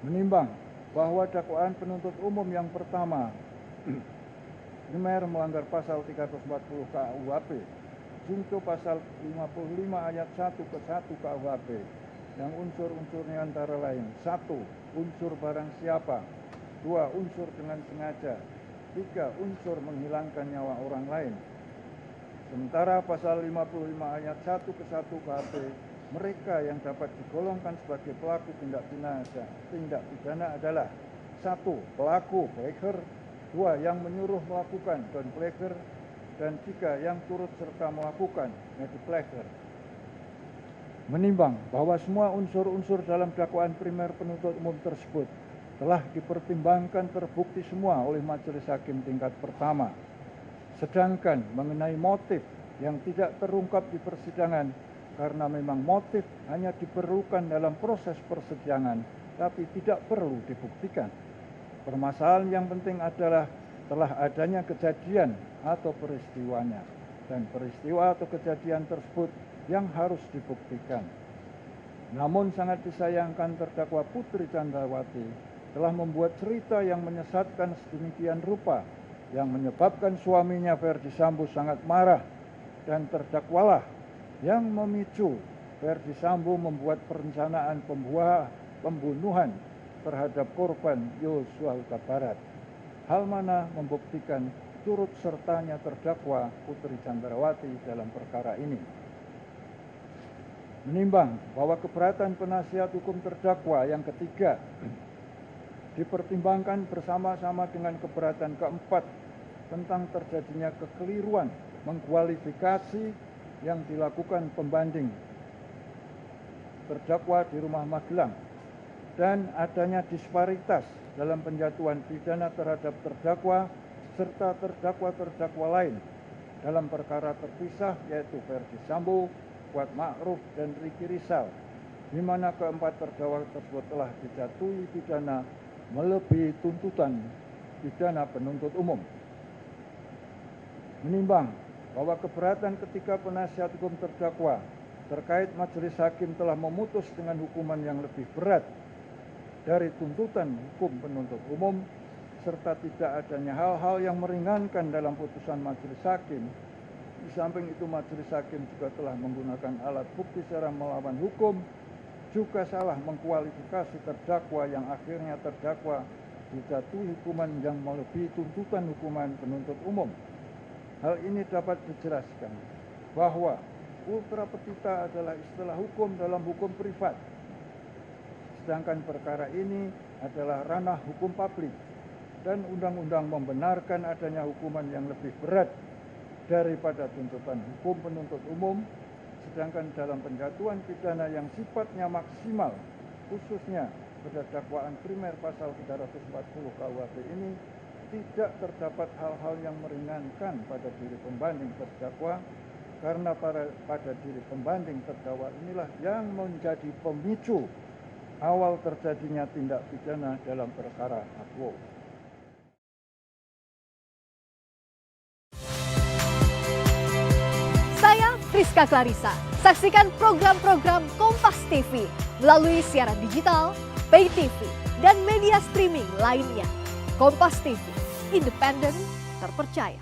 menimbang bahwa dakwaan penuntut umum yang pertama primer melanggar pasal 340 KUHP, junto pasal 55 ayat 1 ke 1 KUHP, yang unsur-unsurnya antara lain: 1. Unsur barang siapa, 2. Unsur dengan sengaja, 3. Unsur menghilangkan nyawa orang lain. Sementara pasal 55 ayat 1 ke 1 KUHP, mereka yang dapat digolongkan sebagai pelaku tindak pidana adalah: 1. Pelaku pleger, 2. Yang menyuruh melakukan don pleger, dan 3. Yang turut serta melakukan medi pleger. Menimbang bahwa semua unsur-unsur dalam dakwaan primer penuntut umum tersebut telah dipertimbangkan terbukti semua oleh majelis hakim tingkat pertama. Sedangkan mengenai motif yang tidak terungkap di persidangan, karena memang motif hanya diperlukan dalam proses persidangan, tapi tidak perlu dibuktikan. Permasalahan yang penting adalah telah adanya kejadian atau peristiwanya, dan peristiwa atau kejadian tersebut yang harus dibuktikan. Namun sangat disayangkan terdakwa Putri Candrawati telah membuat cerita yang menyesatkan sedemikian rupa, yang menyebabkan suaminya Ferdi Sambo sangat marah, dan terdakwalah yang memicu Ferdi Sambo membuat perencanaan pembunuhan terhadap korban Yosua Huta Barat. Hal mana membuktikan turut sertanya terdakwa Putri Candrawati dalam perkara ini. Menimbang bahwa keberatan penasihat hukum terdakwa yang ketiga dipertimbangkan bersama-sama dengan keberatan keempat tentang terjadinya kekeliruan mengkualifikasi yang dilakukan pembanding terdakwa di Rumah Magelang, dan adanya disparitas dalam penjatuhan pidana terhadap terdakwa serta terdakwa lain dalam perkara terpisah, yaitu Ferdi Sambo, Kuat Ma'ruf, dan Ricky Rizal, di mana keempat terdakwa tersebut telah dijatuhi pidana melebihi tuntutan pidana penuntut umum. Menimbang bahwa keberatan ketika penasihat hukum terdakwa terkait majelis hakim telah memutus dengan hukuman yang lebih berat dari tuntutan hukum penuntut umum, serta tidak adanya hal-hal yang meringankan dalam putusan majelis hakim. Di samping itu, majelis hakim juga telah menggunakan alat bukti secara melawan hukum, juga salah mengkualifikasi terdakwa yang akhirnya terdakwa dijatuhi hukuman yang melebihi tuntutan hukuman penuntut umum. Hal ini dapat dijelaskan bahwa ultra petita adalah istilah hukum dalam hukum privat, sedangkan perkara ini adalah ranah hukum publik, dan undang-undang membenarkan adanya hukuman yang lebih berat daripada tuntutan hukum penuntut umum. Sedangkan dalam penjatuhan pidana yang sifatnya maksimal, khususnya pada dakwaan primer pasal 340 KUHP ini, tidak terdapat hal-hal yang meringankan pada diri pembanding terdakwa, karena pada diri pembanding terdakwa inilah yang menjadi pemicu awal terjadinya tindak pidana dalam perkara akwo. Saya Friska Clarissa. Saksikan program-program Kompas TV melalui siaran digital, pay TV, dan media streaming lainnya. Kompas TV, independen, terpercaya.